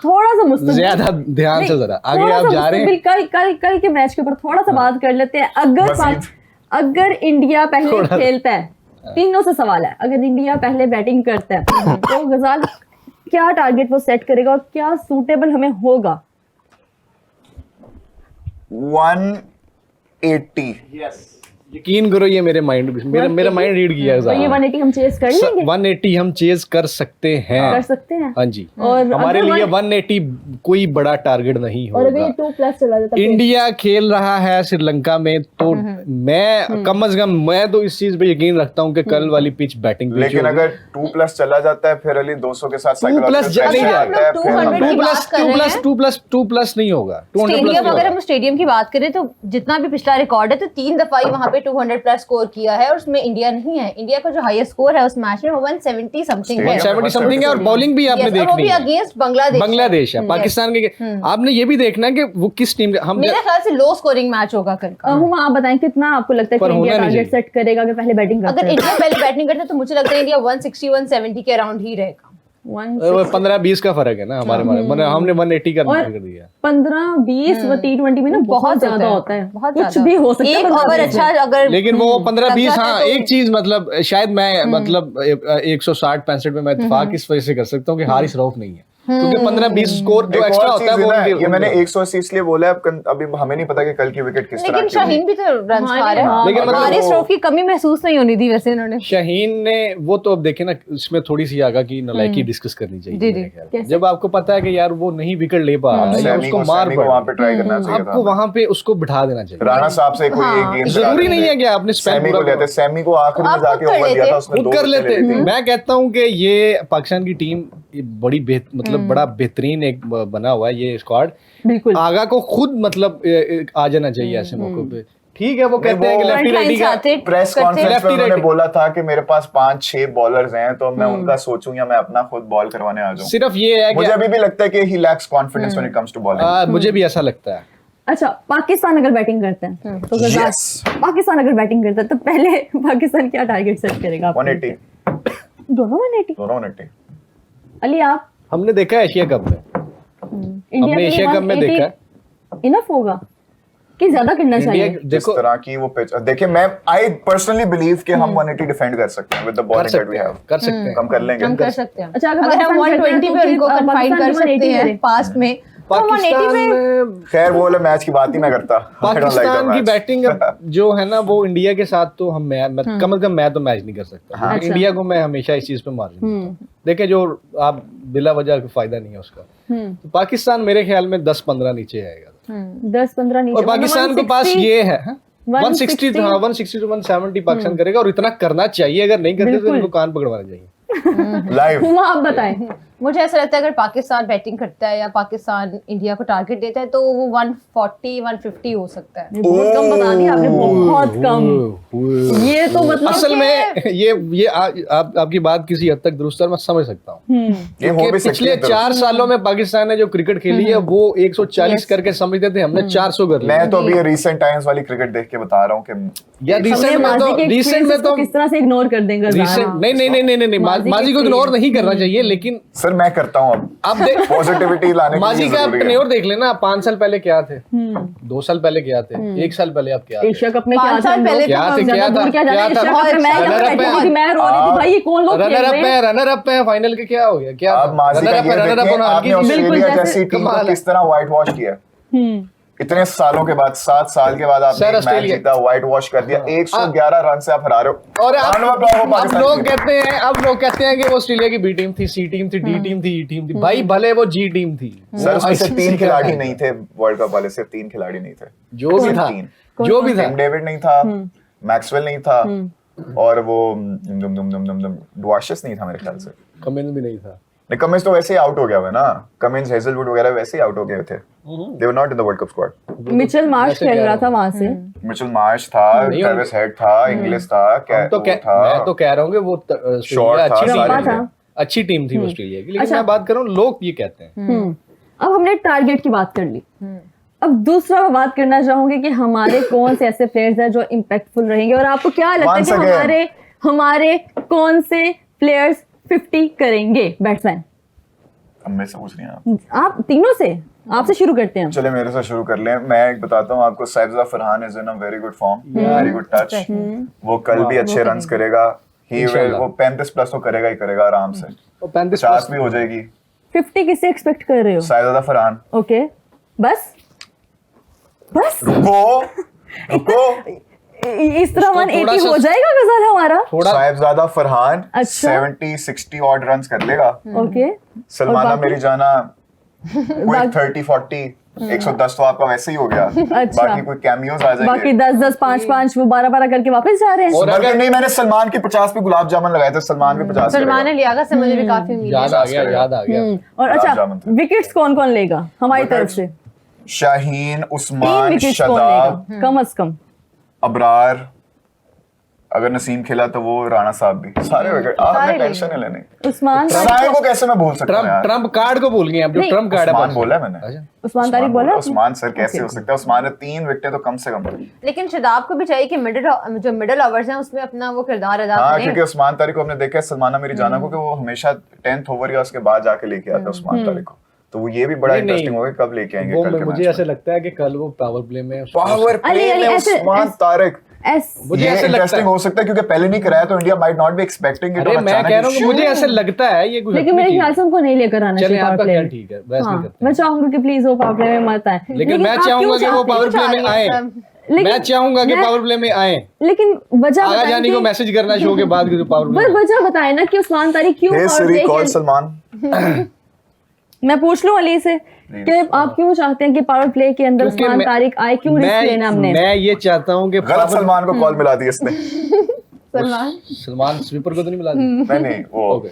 थोड़ा सा मुस्तकिल, ज्यादा ध्यान से जरा आगे आप जा रहे हैं। कल के मैच के ऊपर थोड़ा सा बात कर लेते हैं। अगर इंडिया पहले खेलता है, तीनों से सवाल है, अगर इंडिया पहले बैटिंग करता है तो गजाल क्या टारगेट वो सेट करेगा और क्या सूटेबल हमें होगा? 180। यस, यकीन करो ये मेरा माइंड रीड किया है। तो ये 180 हम चेज कर लेंगे। 180 हम चेज कर सकते हैं। हाँ जी। और हमारे लिए 180 कोई बड़ा टारगेट नहीं होगा। और अगर 2+ चला जाता है, इंडिया खेल रहा है श्रीलंका में, तो मैं कम से कम मैं तो इस चीज पे यकीन रखता हूँ कि कल वाली पिच बैटिंग, लेकिन अगर 2+ चला जाता है फिर अली 200 के साथ 2+ नहीं होगा। स्टेडियम, अगर हम स्टेडियम की बात करें तो जितना भी पिछला रिकॉर्ड है तो 3 दफा ही वहाँ पे 200+ स्कोर किया है और उसमें इंडिया नहीं है। इंडिया का जो हाईएस्ट स्कोर है उस मैच में वो 170 समथिंग है। 170 समथिंग है और बॉलिंग भी आपने देखनी है, वो भी अगेंस्ट बांग्लादेश है। पाकिस्तान के आपने ये भी देखना है कि वो किस टीम, हम मेरे ख्याल से लो स्कोरिंग मैच होगा कल का। आप बताएं कितना आपको लगता है कि इंडिया टारगेट सेट करेगा अगर पहले बैटिंग करता है? अगर इंडिया पहले बैटिंग करता है तो मुझे लगता है इंडिया 160-170 के अराउंड ही रहेगा। 15-20 का फर्क है ना हमारे हमने 180 कर दिया। 15-20 T20 में ना बहुत ज्यादा होता है, कुछ भी हो सकता है। एक ओवर अच्छा अगर, लेकिन वो 15-20, हाँ एक चीज मतलब शायद मैं मतलब 160-65 में मैं इत्तेफाक इस वजह से कर सकता हूँ कि हारिस रऊफ नहीं है, क्योंकि 15-20 स्कोर जो एक्स्ट्रा होता है वो ये मैंने 180 इसलिए बोला है। अभी हमें नहीं पता कि कल की विकेट किस तरह की, लेकिन शाहीन भी तो रन खा रहा है, लेकिन हारिस रऊफ की कमी महसूस नहीं होनी थी वैसे इन्होंने। शाहीन ने वो तो अब देखे ना, इसमें थोड़ी सी आगा की नलायकी डिस्कस करनी चाहिए। जब आपको पता है कि यार वो नहीं विकेट ले पा रहा है, उसको मार वहां पे ट्राई करना चाहिए, आपको वहां पे उसको बिठा देना चाहिए। राणा साहब से कोई एक गेम जरूरी नहीं है कि आपने सैमी को लेते, सैमी को आखिर में जाके ओवर दिया था, उसने 2 कर लेते। मैं कहता हूं कि ये पाकिस्तान की टीम बड़ी मतलब बड़ा बेहतरीन एक बना हुआ है ये स्क्वाड। बिल्कुल आगा को खुद मतलब आ जाना चाहिए ऐसे मौकों पे। ठीक है, वो कहते हैं कि लेफ्टी राइटी का प्रेस कॉन्फ्रेंस में उन्होंने बोला था कि मेरे पास 5-6 बॉलर्स हैं तो मैं उनका सोचूं या मैं अपना खुद बॉल करवाने आ जाऊं। सिर्फ ये है, मुझे अभी भी लगता है कि he lacks confidence when it comes to bowling. मुझे भी ऐसा लगता है। अच्छा, पाकिस्तान अगर बैटिंग करते हैं तो पाकिस्तान अगर बैटिंग करता है तो पहले पाकिस्तान क्या टारगेट सेट करेगा? 180। दोनों 180। अली आप? हमने देखा है एशिया कप में, हमने एशिया कप में देखा है। इनफ होगा कि ज्यादा करना चाहिए? जिस तरह की वो पिच, देखिए मैं आई पर्सनली बिलीव कि हम 180 डिफेंड कर सकते हैं with the bowling that we have. कर सकते हैं, हम कर लेंगे, हम कर सकते हैं। अच्छा, अगर हम 120 पे उनको कंफाइन कर सकते हैं पास्ट में, पाकिस्तान में खैर वो वाला मैच की बात ही मैं करता। पाकिस्तान की बैटिंग जो है ना वो इंडिया के साथ तो हम कम से कम मैं तो मैच नहीं कर सकता। इंडिया को मैं हमेशा इस चीज पे मार दूंगा। देखिए जो आप बिला वजह का फायदा नहीं है उसका। तो पाकिस्तान मेरे ख्याल में 10-15 नीचे आएगा, 10-15 नीचे। और पाकिस्तान के पास ये है 160 to 170 पाकिस्तान करेगा, और इतना करना चाहिए। अगर नहीं करते तो इनको कान पकड़वाना चाहिए। लाइव आप बताएं। मुझे ऐसा लगता है अगर पाकिस्तान बैटिंग करता है या पाकिस्तान इंडिया को टारगेट देता है तो वो 140-150 हो सकता है। बहुत कम बता दिया आपने, बहुत कम। ये तो मतलब असल में ये आपकी बात किसी हद तक दुरुस्त है, मैं समझ सकता हूँ। पिछले 4 सालों में पाकिस्तान ने जो क्रिकेट खेली है वो 140 करके समझते थे, हमने 400 कर लिया। मैं तो अभी रिसेंट टाइम्स वाली क्रिकेट देख के बता रहा हूँ कि या रिसेंट में तो किस तरह से इग्नोर कर देंगे। नहीं, माजी को इग्नोर नहीं करना चाहिए, लेकिन सर मैं करता हूँ अब पॉजिटिविटी लाने माजी का टेन्योर देख लेना। 5 साल पहले क्या थे, 2 साल पहले क्या थे, 1 साल पहले आप क्या थे, एशिया कप में 5 साल पहले रनर अप है, फाइनल के क्या हो गया, क्या ऑस्ट्रेलिया जैसी टीम को किस तरह व्हाइट वॉश किया इतने सालों के बाद, 7 साल के बाद आपने मैच जीता, व्हाइट वॉश कर दिया। 111 रन से आप हरा रहे हो। और अब लोग कहते हैं कि वो ऑस्ट्रेलिया की बी टीम थी, सी टीम थी, डी टीम थी, ई टीम थी। भाई भले वो जी टीम थी, सर उसमें से 3 खिलाड़ी नहीं थे वर्ल्ड कप वाले, सिर्फ 3 खिलाड़ी नहीं थे। जो भी था टिम डेविड नहीं था, मैक्सवेल नहीं था, और वो डुआशेस नहीं था मेरे ख्याल से। कमिंस भी नहीं था। कमिंस तो वैसे ही आउट हो गया है ना, कमिंस हेजलवुड वगैरह वैसे ही आउट हो गए थे। They were not in the World Cup squad. Mitchell Marsh खेल रहा था वहां से। मिचेल मार्श था, ट्रेविस हेड था, इंग्लिश था, मैं तो कह रहा हूँ कि वो अच्छी टीम थी ऑस्ट्रेलिया की, लेकिन मैं बात कर रहा हूँ लोग ये कहते हैं। अब हमने टारगेट की बात कर ली, अब दूसरा मैं बात करना चाहूंगी कि हमारे कौन से ऐसे प्लेयर्स हैं जो इम्पैक्टफुल रहेंगे, और आपको क्या लगता है कि हमारे कौन से प्लेयर्स 50 करेंगे बैट्समैन? अब मेरे से पूछ रही हैं आप तीनों से, आपसे शुरू करते हैं। चले मेरे से शुरू कर लें। मैं एक बताता हूँ आपको, Sahibzada Farhan is in a very good form, very good touch. वो कल भी अच्छे रन्स करेगा, ही विल, वो 35 प्लस तो करेगा ही करेगा आराम से, 50 भी हो जाएगी। 50 किससे एक्सपेक्ट कर रहे हो? साहिबजादा फरहान। ओके, बस बस रुको इस तरह 180 हो जाएगा गजल हमारा। साहिबजादा फरहान अच्छा। 70-60 ऑड रन्स कर लेगा। ओके, सलमाना मेरी जाना कोई 30-40 110 तो आपका वैसे ही हो गया। अच्छा। बाकी कोई कैमियोज आ जाएंगे, बाकी 10-10 5-5 वो 12-12 करके वापस जा रहे हैं। और अगर नहीं, मैंने सलमान के 50 पे गुलाब जामुन लगाए थे, सलमान के 50 सलमान लियाकत से मुझे भी काफी उम्मीद है। याद आ गया, याद आ गया। और अच्छा, गुलाब जामुन थे। विकेट्स कौन कौन लेगा हमारी तरफ से? शाहीन, 3 उस्मान, विकेट्स कौन शदाब, लेगा कम से कम? अबरार, अगर नसीम खेला तो वो राणा साहब भी, सारे विकेट। आपने टेंशन नहीं लेनी। उस्मान साहिल को कैसे मैं भूल सकता हूं यार? ट्रम्प कार्ड को भूल गए अब, जो नहीं, ट्रम्प कार्ड है। उस्मान बोला है मैंने। अच्छा। उस्मान तारिक बोला? उस्मान सर कैसे हो सकता है? उस्मान ने 3 विकेटें तो कम से कम। लेकिन शदाब को भी चाहिए कि मिडिल ओवर्स हैं उसमें अपना वो किरदार अदा हाँ, करें। क्योंकि उस्मान तारिक को हमने देखा है, सलमाना मेरी जाना को, कि वो हमेशा 10th ओवर या उसके बाद जाके लेके आता है उस्मान तारिक को। तो वो ये भी बड़ा नहीं, इंटरेस्टिंग होगा कब लेके आएंगे वो कल के मुझे मैच ऐसे लगता है कि कल वो पावर प्ले में पावर प्ले अली, में ऐसे- उस्मान तारिक, मुझे ये ऐसे लगता इंटरेस्टिंग है। हो सकता है क्योंकि पहले नहीं कराया तो India might not be expecting it. अरे मैं कह रहा हूँ कि मुझे ऐसे लगता है ये कुछ लेकिन मेरे ख्याल से उनको नहीं लेकर आना चले चाहिए पावर आपका प्ले क्या में। ठीक है, बहस नहीं हाँ, करते। मैं चाहूंगी कि प्लीज वो पावर प्ले में मत आए। लेकिन मैं आप क्यों चाहूंगा कि वो चाहते हैं? पावर प्ले में आए। मैं चाहूंगा कि पावर प्ले में आए। लेकिन वजह आगा बताएं जानी कि- को मैसेज करना शो के बाद कि पावर प्ले पर वजह बताए ना कि उस्मान तारिक क्यों हे पावर सिरी प्ले कॉल के सलमान। मैं पूछ लूं अली से कि आप क्यों चाहते हैं कि पावर प्ले के अंदर क्योंकि उस्मान तारिक आए? क्यों रिस्क लेना हमने? मैं ये चाहता हूँ कि गलत सलमान को कॉल मिला दी इसने। सलमान स्वीपर को तो नहीं मिला दी। नहीं वो ओके,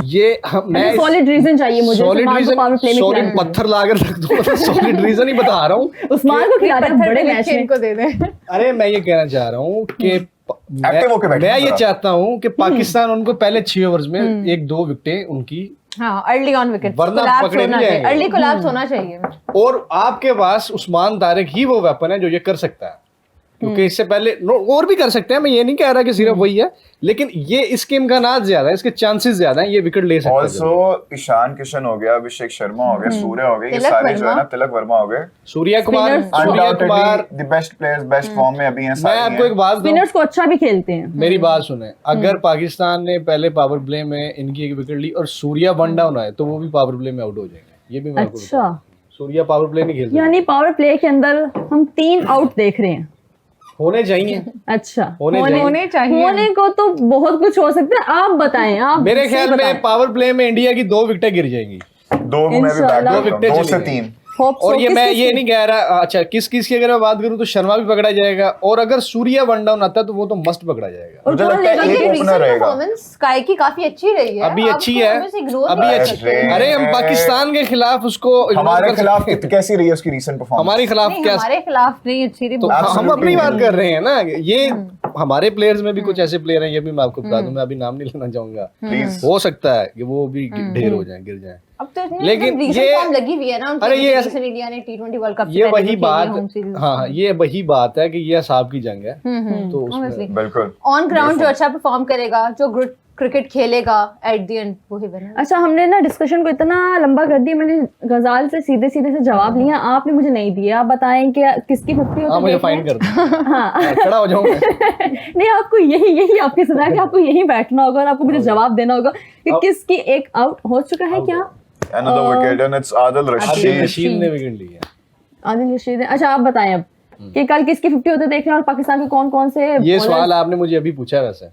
ये मैं सॉलिड रीजन चाहिए मुझे सॉलिड उस्मान को पावर प्ले रीजन, में सॉलिड खिलाने पत्थर लाकर रख दो। सॉलिड रीजन ही बता रहा हूँ। के। उस्मान को खिलाते हैं बड़े मैच में। इनको दे दें। अरे मैं ये कहना चाह रहा हूँ कि Active होके बैठे मैं ये जरा। चाहता हूँ कि पाकिस्तान उनको पहले 6 ओवर्स में 1-2 विकेटें उनकी, हाँ, अर्ली ऑन विकेट, वरना पकड़े नहीं जाएंगे। अर्ली कोलैप्स होना चाहिए। और आपके पास उस्मान तारिक ही वो वेपन है जो ये कर सकता है, क्योंकि इससे पहले और भी कर सकते हैं। मैं ये नहीं कह रहा कि सिर्फ वही है, लेकिन ये इसके इम्कानात ज्यादा है, इसके चांसेस ज्यादा हैं, ये विकेट ले सकता है। ऑल्सो ईशान किशन हो गया, अभिषेक शर्मा हो गया, सूर्य हो गया, ये तिलक सारे जो है वर्मा। ना, तिलक वर्मा हो गए, Surya Kumar, Spinners- Surya Kumar, undoubtedly the best players, best form में अभी हैं मैं सारे आपको एक हैं। बात दूं, स्पिनर्स को अच्छा भी खेलते हैं। मेरी बात सुने, अगर पाकिस्तान ने पहले पावर प्ले में इनकी एक विकेट ली और सूर्या वन डाउन आए तो वो भी पावर प्ले में आउट हो जाएंगे। ये भी मैं आपको अच्छा, बता दूं। सूर्या पावर प्ले नहीं खेलते, यानी पावर प्ले के अंदर हम 3 आउट देख रहे हैं। होने चाहिए। अच्छा, होने चाहिए। होने को तो बहुत कुछ हो सकता है। आप बताएं, आप मेरे सही ख्याल बताएं। में पावर प्ले में इंडिया की 2 विकेटें गिर जाएंगी। 2 में भी बैक इंशाल्लाह। करता हूं, 2 विकेटें से चली 3। Hope और so, ये किस- मैं किस- ये नहीं कह रहा, अच्छा किस की अगर मैं बात करूं तो शर्मा भी पकड़ा जाएगा, और अगर सूर्या वन डाउन आता है तो वो तो मस्ट पकड़ा जाएगा। और मुझे कौन लगता है लेगा? एक लेकिन ओपनर recent रहेगा। performance स्काई की काफी अच्छी रही है। अभी आप अच्छी उसको है, हमें से ignore अभी नहीं कर अच्छी। सकते। अरे हम पाकिस्तान के खिलाफ उसको ignore हमारे कर खिलाफ सकते हैं। कैसी रही है उसकी रीसेंट परफॉर्मेंस? हमारे खिलाफ नहीं, क्या, हमारे खिलाफ नहीं अच्छी थी। तो हम Absolutely अपनी बात नहीं। कर रहे हैं ना। ये हमारे प्लेयर्स में भी कुछ ऐसे प्लेयर हैं, ये भी मैं आपको बता दूं, मैं अभी नाम नहीं लेना चाहूंगा। प्लीज। हो सकता है कि वो भी ढेर हो जाए, गिर जाए। अब तो इतनी लेकिन recent ये- form लगी हुई है ना उनकी। अरे ये recent इंडिया ने T20 वर्ल्ड कप से ये पहले वही जो खेली बात, है, home series। हाँ ये वही बात है कि ये हिसाब की जंग है। तो उसमें Obviously। बिल्कुल ऑन ग्राउंड जो अच्छा परफॉर्म करेगा, जो क्रिकेट खेलेगा, एट द एंड वही विनर। अच्छा, हमने ना डिस्कशन को इतना लंबा कर दिया। मैंने गजाल से सीधे सीधे से जवाब लिया, आपने मुझे नहीं दिया। आप बताएं कि किसकी 50 हाँ होती मुझे है? फाइन कर दो। हाँ, खड़ा हो जाऊंगा। नहीं, आपको यही आपकी सजा है कि आपको यहीं बैठना होगा और आपको मुझे जवाब देना होगा कि अब- किसकी एक आउट हो चुका है। क्या another wicket and it's Adil Adil Rashid। Rashid ने विकेट ली है। आदिल रशीद है। अच्छा, आप बताएं अब कि कल किसकी 50 होते देख रहे हैं और पाकिस्तान के कौन कौन से ये bowlers- सवाल आपने मुझे अभी पूछा है वैसे।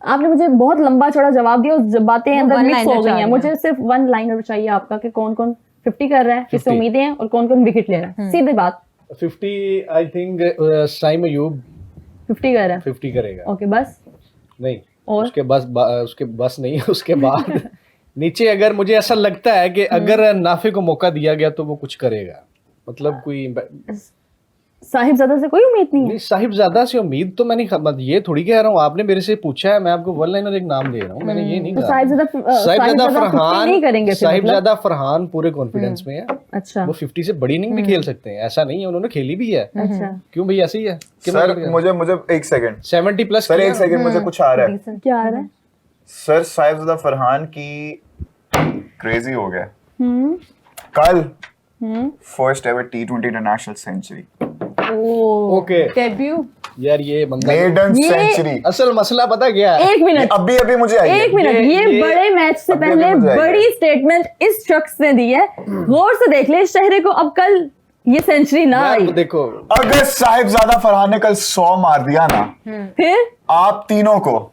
आपने मुझे बहुत लंबा चौड़ा जवाब दिया और बातें अंदर one मिक्स liner हो गई हैं। चाहिए। मुझे सिर्फ 1 लाइनर चाहिए आपका कि कौन कौन 50 कर रहा है, किससे 50 उम्मीदें हैं और कौन कौन विकेट ले रहा है। सीधी बात, 50 आई थिंक साइम अयूब 50 कर रहा है। 50 करेगा। ओके, बस नहीं, और? उसके बस नहीं है। उसके बाद नीचे अगर मुझे ऐसा लगता है कि अगर नाफे को मौका दिया गया तो वो कुछ करेगा, मतलब कोई साहिबजादा से कोई उम्मीद नहीं है। नहीं, साहिबजादा से उम्मीद तो मैं नहीं, ये थोड़ी कह रहा हूँ। आपने मेरे से पूछा है, मैं आपको वन लाइनर एक नाम दे रहा हूँ, मैंने ये नहीं तो कहा। साहिबजादा साहिबजादा 50 नहीं करेंगे फरहान, फिर मतलब? साहिबजादा फरहान पूरे कॉन्फिडेंस में है। अच्छा वो 50 से बड़ी इनिंग भी खेल सकते हैं, ऐसा नहीं है, उन्होंने खेली भी है। अच्छा, क्यों भाई, ऐसे ही है कि सर मुझे एक सेकंड 70 प्लस सर, एक सेकंड मुझे कुछ आ रहा है क्या आ रहा है? सर। साहिबजादा फरहान की क्रेजी हो गया कल first ever T20 international century, okay debut. यार ये बंदा मेडन सेंचुरी। असल मसला पता क्या है? एक मिनट, अभी अभी मुझे आई है। एक मिनट, ये बड़े मैच से अभी पहले मुझे आई है। बड़ी स्टेटमेंट इस शख्स ने दी है, गौर से देख ले इस चेहरे को। अब कल ये सेंचुरी ना यार आई, वो देखो अगर साहिबजादा फरहान ने कल 100 मार दिया ना, फिर आप तीनों को,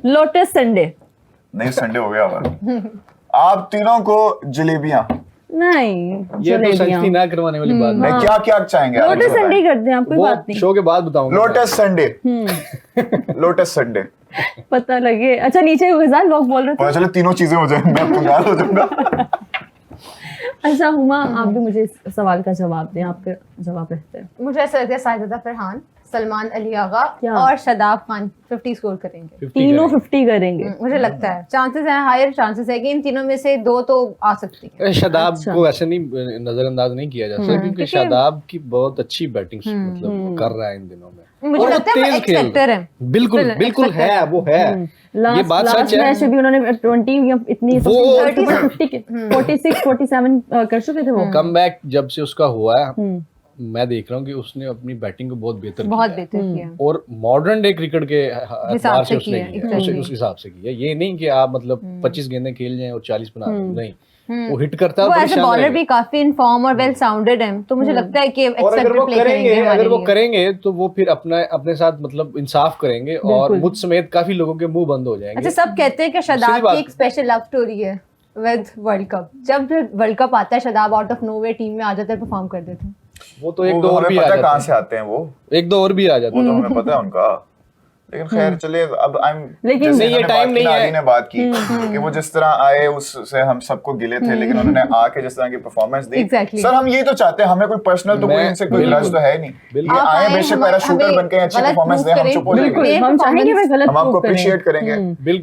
लोटस संडे नहीं संडे हो गया अब, आप तीनों को जलेबियां, नहीं, ये तो जलेबियां। सख्ती ना करवाने वाली बात मैं है। क्या क्या चाहेंगे आप लोटस बताएं। संडे करते हैं, आप कोई वो बात नहीं, शो के बाद बताऊंगा। लोटस संडे, लोटस संडे, पता लगे। अच्छा नीचे गजाल लोग बोल रहे पता थे। चले तीनों चीजें हो जाए, मैं कंगाल हो जाऊंगा। अच्छा हुमा, आप भी मुझे इस सवाल का जवाब दें, आपके जवाब रहते हैं। मुझे ऐसा लगता है साहिबजादा फरहान, सलमान अली आगा क्या? और शादाब खान 50 स्कोर करेंगे। 50 तीनों करेंगे। 50 करेंगे। मुझे लगता है चांसेस हैं, हायर चांसेस है कि इन तीनों में से 2 तो आ सकती है। शादाब अच्छा। को ऐसे नहीं नजरअंदाज नहीं किया जा सकता, क्योंकि शादाब की बहुत अच्छी बैटिंग मतलब कर रहा है इन दिनों में। मुझे और वो लगता है वो तेज एक्स खेल रहा फैक्टर है। बिल्कुल बिल्कुल, बिल्कुल X factor है, वो है। ये बात सच लास्ट है। मैच भी उन्होंने 20 या इतनी वो 50 46 47 कर चुके थे वो। कमबैक जब से उसका हुआ है, मैं देख रहा हूँ कि उसने अपनी बैटिंग को बहुत बेहतर बहुत किया है। बेहतर किया। और मॉडर्न डे क्रिकेट के एतबार से से उसने किया, किया है, उस हिसाब से किया। ये नहीं कि आप मतलब 25 गेंदें खेल जाएं और 40 बना दें, नहीं, वो हिट करता है वो और एज बड़ी अ बॉलर शानदार भी है। काफी इनफॉर्म और वेल साउंडेड है, तो मुझे लगता है कि एक्स और अगर फैक्टर वो प्ले करेंगे करेंगे, हमारे अगर वो लिए। करेंगे तो वो फिर अपने साथ मतलब इंसाफ करेंगे और मुझ समेत काफी लोगों के मुंह बंद हो जाएंगे। अच्छा, सब कहते हैं कि सीधी शादाब बात की एक स्पेशल लव स्टोरी है विद वर्ल्ड कप। जब वर्ल्ड कप आता है, Shadab out of nowhere team में आ जाता है, परफॉर्म कर देते हैं। वो तो एक वो दो और हमें भी आ पता है कहाँ जाते से आते हैं वो हैं, एक दो और भी आ जाते वो हैं। तो हमें पता है उनका। लेकिन खैर चले, अब लेकिन जैसे नहीं, ये इन्होंने time बात की नहीं ना, है। आदि ने बात की कि वो जिस तरह आए उससे हम सबको गिले थे, लेकिन उन्होंने आके जिस तरह की परफॉर्मेंस दी। Exactly. सर हम यही तो चाहते हैं, हमें कोई पर्सनल तो कोई मैं- इनसे कोई बिल्कुल। ग्रज तो है नहीं। बिल्कुल। ये आप आए आए, बेशक हम- पैराशूटर हमें बनके अच्छी गलत परफॉर्मेंस prove दें, हम करें। चुप हो जाएंगे। बिल्कुल, हम चाहेंगे वे गलत हम आपको prove करें। अप्रिशिएट करेंगे। बिल्कुल।